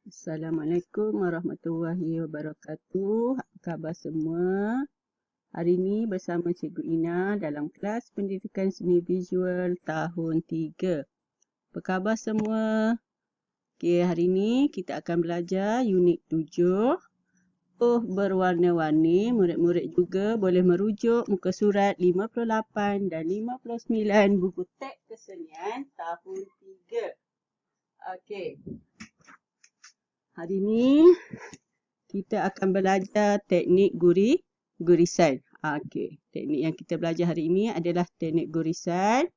Assalamualaikum warahmatullahi wabarakatuh. Apa khabar semua? Hari ini bersama Cikgu Ina dalam kelas Pendidikan Seni Visual tahun 3. Apa khabar semua? Okey, hari ini kita akan belajar unit 7. Berwarna-warni. Murid-murid juga boleh merujuk muka surat 58 dan 59 buku teks kesenian tahun 3. Okey. Hari ini kita akan belajar teknik gurisan. Okey, teknik yang kita belajar hari ini adalah teknik gurisan.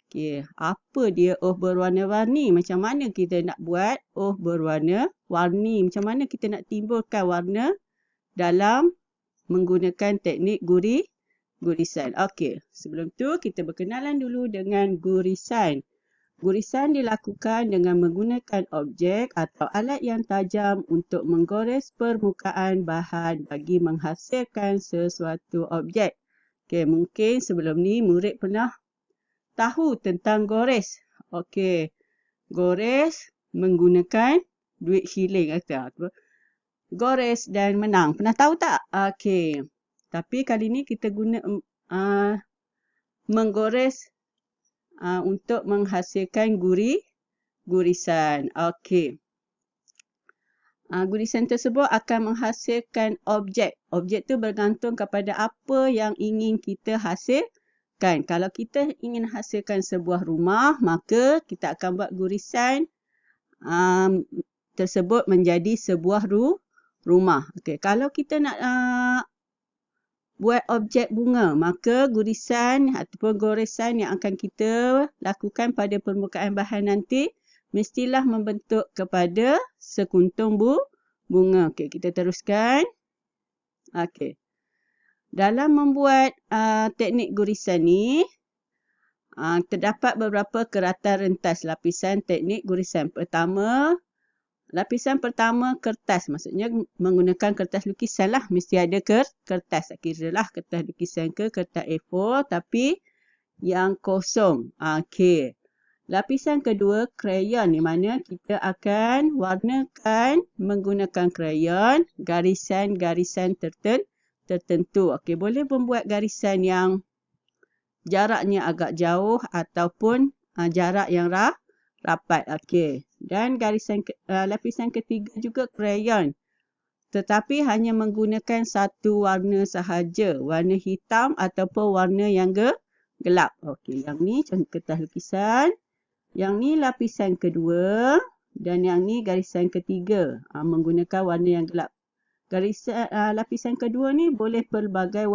Okey, apa dia berwarna-warni? Macam mana kita nak buat berwarna-warni? Macam mana kita nak timbulkan warna dalam menggunakan teknik gurisan? Okey, sebelum tu kita berkenalan dulu dengan gurisan. Gurisan dilakukan dengan menggunakan objek atau alat yang tajam untuk menggores permukaan bahan bagi menghasilkan sesuatu objek. Okey, mungkin sebelum ni murid pernah tahu tentang gores. Okey, gores menggunakan duit shilling atau apa? Gores dan menang. Pernah tahu tak? Okey. Tapi kali ni kita guna menggores untuk menghasilkan gurisan. Okey. Gurisan tersebut akan menghasilkan objek. Objek tu bergantung kepada apa yang ingin kita hasilkan. Kalau kita ingin hasilkan sebuah rumah, maka kita akan buat gurisan tersebut menjadi sebuah rumah. Okey. Kalau kita nak buat objek bunga, maka gurisan ataupun goresan yang akan kita lakukan pada permukaan bahan nanti mestilah membentuk kepada sekuntum bunga. Okey, kita teruskan. Okey. Dalam membuat teknik gurisan ni, terdapat beberapa keratan rentas lapisan teknik gurisan. Lapisan pertama kertas, maksudnya menggunakan kertas lukisan lah. Mesti ada kertas, tak kira lah kertas lukisan ke kertas A4 tapi yang kosong. Okey. Lapisan kedua krayon, di mana kita akan warnakan menggunakan krayon garisan-garisan tertentu. Okey, boleh membuat garisan yang jaraknya agak jauh ataupun jarak yang rapat. Okey. Dan lapisan ketiga juga krayon. Tetapi hanya menggunakan satu warna sahaja. Warna hitam ataupun warna yang gelap. Okey, yang ni contoh kertas lukisan. Yang ni lapisan kedua. Dan yang ni garisan ketiga. Menggunakan warna yang gelap. Lapisan kedua ni boleh pelbagai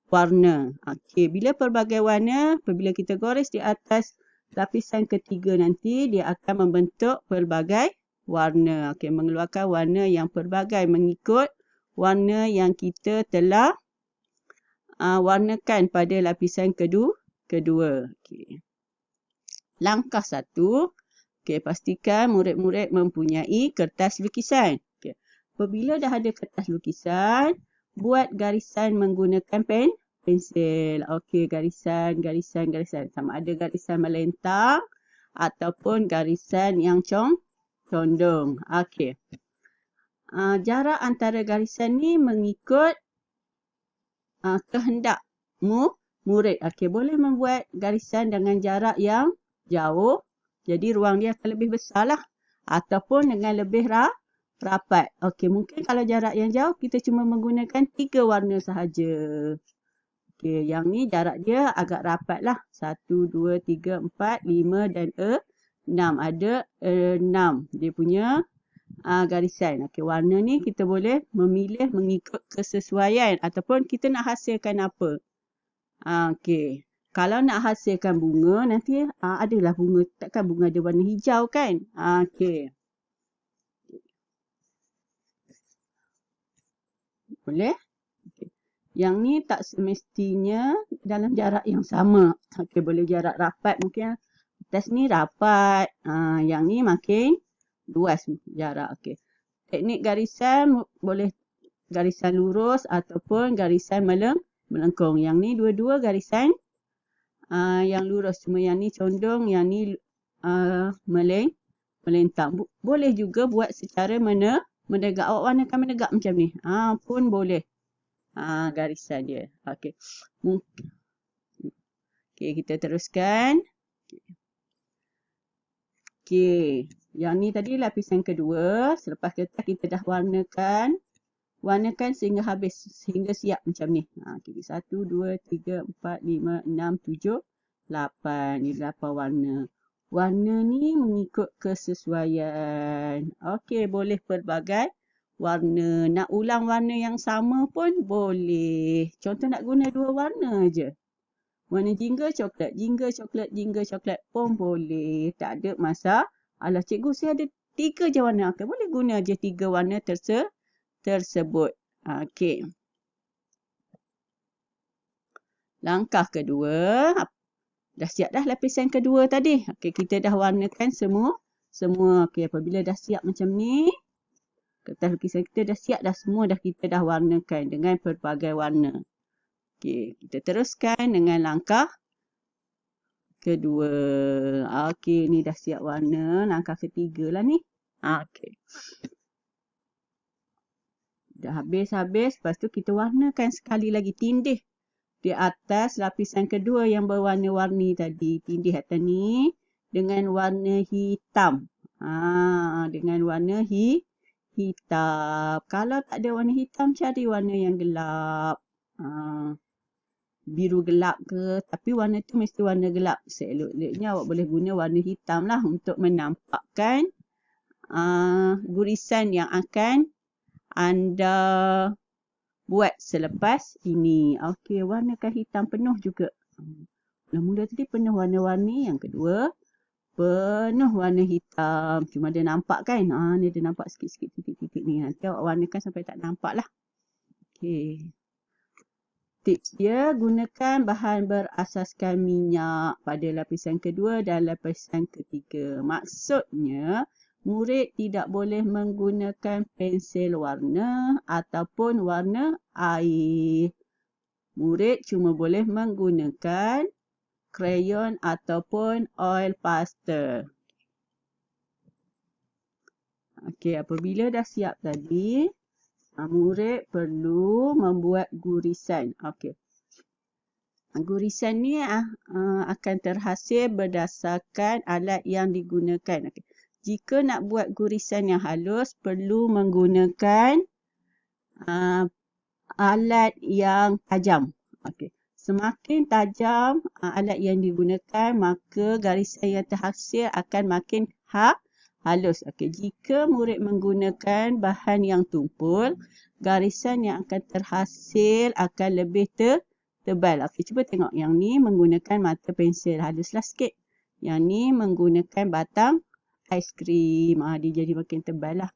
warna. Okey, bila pelbagai warna, apabila kita gores di atas lapisan ketiga nanti, dia akan membentuk pelbagai warna. Okey, mengeluarkan warna yang pelbagai mengikut warna yang kita telah warnakan pada lapisan kedua. Okey. Langkah 1. Okey, pastikan murid-murid mempunyai kertas lukisan. Okey. Apabila dah ada kertas lukisan, buat garisan menggunakan pensil. Okey, garisan. Sama ada garisan melentang ataupun garisan yang condong. Okey. Jarak antara garisan ni mengikut kehendak murid. Okey, boleh membuat garisan dengan jarak yang jauh. Jadi ruang dia akan lebih besar lah. Ataupun dengan lebih rapat. Okey, mungkin kalau jarak yang jauh kita cuma menggunakan 3 warna sahaja. Okey, yang ni jarak dia agak rapat lah. 1, 2, 3, 4, 5 dan 6. Ada 6 dia punya garisan. Okey, warna ni kita boleh memilih mengikut kesesuaian ataupun kita nak hasilkan apa. Okey, kalau nak hasilkan bunga nanti adalah bunga. Takkan bunga ada warna hijau kan? Okey. Boleh? Okey. Yang ni tak semestinya dalam jarak yang sama. Okey, boleh jarak rapat. Mungkin atas ni rapat. Yang ni makin luas jarak. Okey. Teknik garisan boleh garisan lurus ataupun garisan melengkung. Yang ni dua-dua garisan yang lurus. Cuma yang ni condong, yang ni melintang. Boleh juga buat secara menegak. Awak warnakan menegak macam ni. Pun boleh. Garisan dia. Okey. Okey, kita teruskan. Okey. Yang ni tadi lapisan kedua. Selepas kertas kita dah warnakan. Warnakan sehingga habis. Sehingga siap macam ni. Okay. 1, 2, 3, 4, 5, 6, 7, 8. Ini 8 warna. Warna ni mengikut kesesuaian. Okey, boleh pelbagai warna. Nak ulang warna yang sama pun boleh. Contoh nak guna 2 warna je. Warna jingga coklat, jingga coklat, jingga coklat pun boleh. Tak ada masalah. Alah cikgu, saya ada 3 je warna. Okay, boleh guna je 3 warna tersebut. Okey. Langkah kedua. Dah siap dah lapisan kedua tadi. Okey, kita dah warnakan semua. Okey, apabila dah siap macam ni, kertas lukisan kita dah siap dah semua kita dah warnakan dengan pelbagai warna. Okey, kita teruskan dengan langkah kedua. Okey, ni dah siap warna. Langkah ketiga lah ni. Okey. Dah habis. Lepas tu kita warnakan sekali lagi. Tindih di atas lapisan kedua yang berwarna-warni tadi. Tindih atas ni dengan warna hitam. Dengan warna hitam. Kalau tak ada warna hitam, cari warna yang gelap. Biru gelap ke. Tapi warna tu mesti warna gelap. Seelok-eloknya awak boleh guna warna hitam lah untuk menampakkan gurisan yang akan anda buat selepas ini. Okey, warnakan hitam penuh juga. Mula-mula tadi penuh warna-warni. Yang kedua, penuh warna hitam. Cuma dia nampak kan? Ni dia nampak sikit-sikit titik-titik ni. Nanti awak warnakan sampai tak nampak lah. Okey. Tips dia, gunakan bahan berasaskan minyak pada lapisan kedua dan lapisan ketiga. Maksudnya, murid tidak boleh menggunakan pensil warna ataupun warna air. Murid cuma boleh menggunakan krayon ataupun oil pastel. Okey, apabila dah siap tadi, murid perlu membuat gurisan. Okey. Gurisan ni akan terhasil berdasarkan alat yang digunakan. Okey. Jika nak buat gurisan yang halus, perlu menggunakan alat yang tajam. Okey. Semakin tajam alat yang digunakan, maka garisan yang terhasil akan makin halus. Okey, jika murid menggunakan bahan yang tumpul, garisan yang akan terhasil akan lebih tebal. Okey, cuba tengok yang ni menggunakan mata pensil, haluslah sikit. Yang ni menggunakan batang aiskrim. Dia jadi makin tebal lah.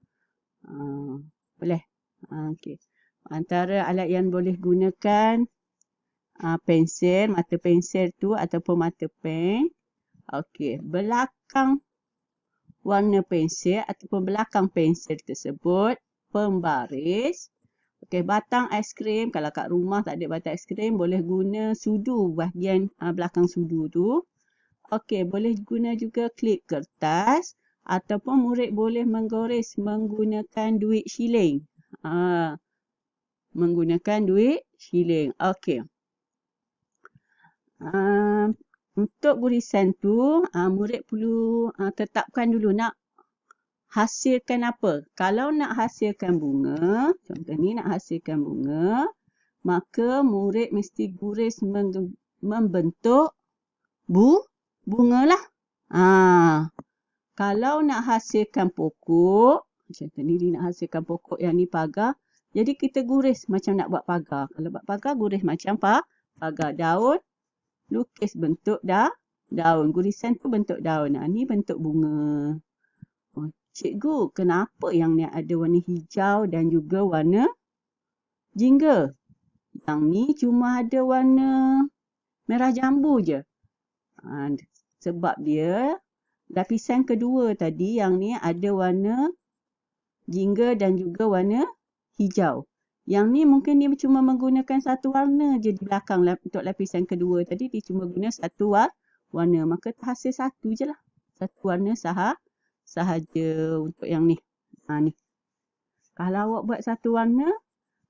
Boleh. Okey. Antara alat yang boleh gunakan pensil, mata pensil tu ataupun mata pen. Okey, belakang warna pensil ataupun belakang pensil tersebut pembaris. Okey, batang aiskrim. Kalau kat rumah tak ada batang aiskrim, boleh guna sudu bahagian belakang sudu tu. Okey, boleh guna juga klip kertas ataupun murid boleh menggores menggunakan duit shilling. Menggunakan duit shilling. Okey. Untuk gurisan tu, murid perlu tetapkan dulu nak hasilkan apa. Kalau nak hasilkan bunga, contoh ni nak hasilkan bunga, maka murid mesti guris membentuk bunga lah. Kalau nak hasilkan pokok, contoh ni nak hasilkan pokok yang ni pagar, jadi kita guris macam nak buat pagar. Kalau buat pagar, guris macam pagar. Daun, lukis bentuk daun. Gurisan tu bentuk daun. Ni bentuk bunga. Cikgu, kenapa yang ni ada warna hijau dan juga warna jingga? Yang ni cuma ada warna merah jambu je. Sebab dia lapisan kedua tadi yang ni ada warna jingga dan juga warna hijau. Yang ni mungkin dia cuma menggunakan satu warna je di belakang untuk lapisan kedua tadi. Dia cuma guna satu warna. Maka terhasil satu je lah. Satu warna sahaja untuk yang ni. Ni. Kalau awak buat satu warna,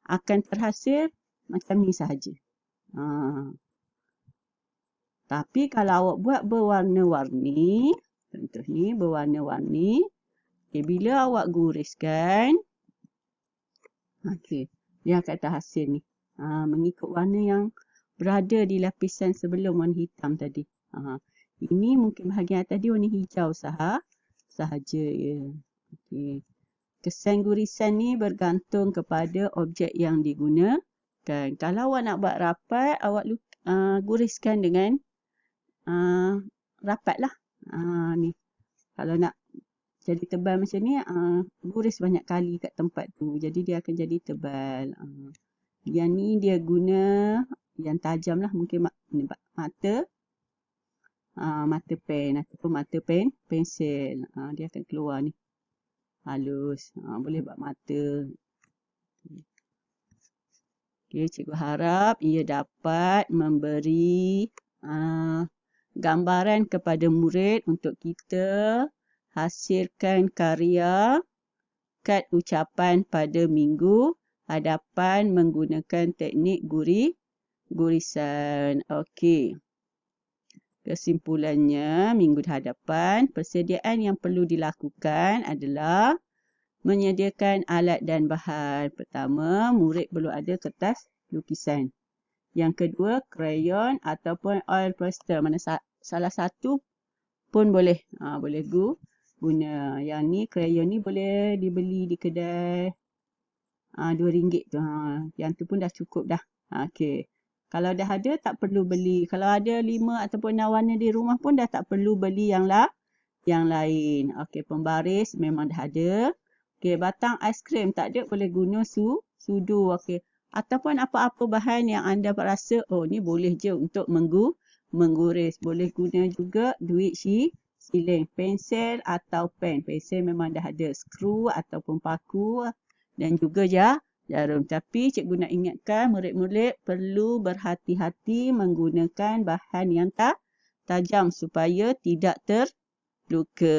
akan terhasil macam ni sahaja. Tapi kalau awak buat berwarna-warni, contoh ni berwarna-warni, bila awak guriskan, dia akan terhasil ni. Mengikut warna yang berada di lapisan sebelum warna hitam tadi. Ini mungkin bahagian tadi warna hijau sahaja. Kesan gurisan ni bergantung kepada objek yang digunakan. Kalau awak nak buat rapat, awak guriskan dengan rapat lah. Ni. Kalau nak jadi tebal macam ni, guris banyak kali kat tempat tu. Jadi dia akan jadi tebal. Yang ni dia guna yang tajam lah. Mungkin mata pen ataupun mata pensel. Dia akan keluar ni. Halus. Boleh buat mata. Cikgu harap ia dapat memberi gambaran kepada murid untuk kita hasilkan karya kad ucapan pada minggu hadapan menggunakan teknik gurisan. Okey. Kesimpulannya, minggu hadapan, persediaan yang perlu dilakukan adalah menyediakan alat dan bahan. Pertama, murid perlu ada kertas lukisan. Yang kedua, krayon ataupun oil pastel. Mana salah satu pun boleh. Boleh guna. Yang ni, krayon ni boleh dibeli di kedai RM2 tu. Yang tu pun dah cukup dah. Okey. Kalau dah ada, tak perlu beli. Kalau ada 5 ataupun 6 warna di rumah pun dah tak perlu beli yang lain. Okey, pembaris memang dah ada. Okey, batang aiskrim tak ada, boleh guna sudu. Okey. Ataupun apa-apa bahan yang anda rasa, ni boleh je untuk mengguris. Boleh guna juga duit siling, pensel atau pen. Pensel memang dah ada, skru ataupun paku dan juga jarum. Tapi cikgu nak ingatkan murid-murid perlu berhati-hati menggunakan bahan yang tajam supaya tidak terluka.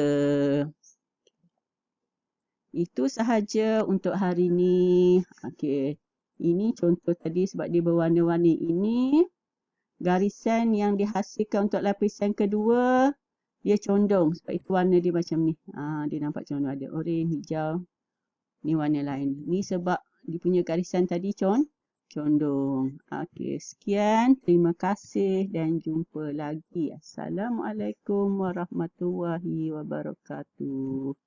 Itu sahaja untuk hari ini. Okey. Ini contoh tadi sebab dia berwarna-warni. Ini garisan yang dihasilkan untuk lapisan kedua, dia condong. Sebab itu warna dia macam ni. Dia nampak condong. Ada oranye, hijau. Ni warna lain. Ni sebab dia punya garisan tadi condong. Okey, sekian. Terima kasih dan jumpa lagi. Assalamualaikum warahmatullahi wabarakatuh.